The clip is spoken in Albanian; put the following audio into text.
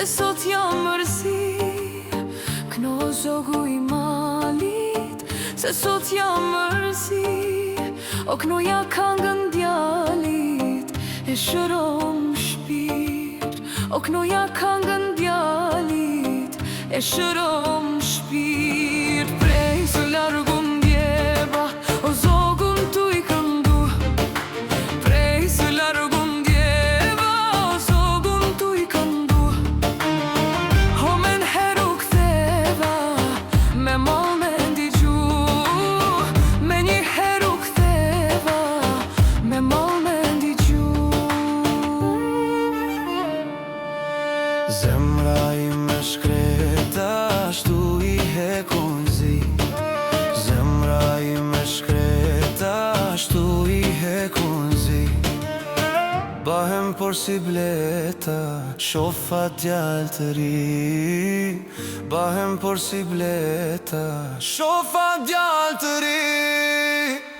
se sot jam mërzi. Kno zogu i malit, se sot jam mërzi. O knoja kangën djalit, e shërom shpirt. O knoja kangën djalit, e shërom shpirt. Prej së largu ndjeva, o zogun tu i këndu. Prej së largu ndjeva, o zogun tu i këndu. O men heru ktheva, me mol me ndigju. Me një heru ktheva, me mol me ndigju. Zemra ime shkreta, ashtu i hekun zi. Zemra ime shkreta, ashtu i hekun zi. Bahem por si bleta, shofa djallë të ri. Bahem por si bleta, shofa djallë të ri.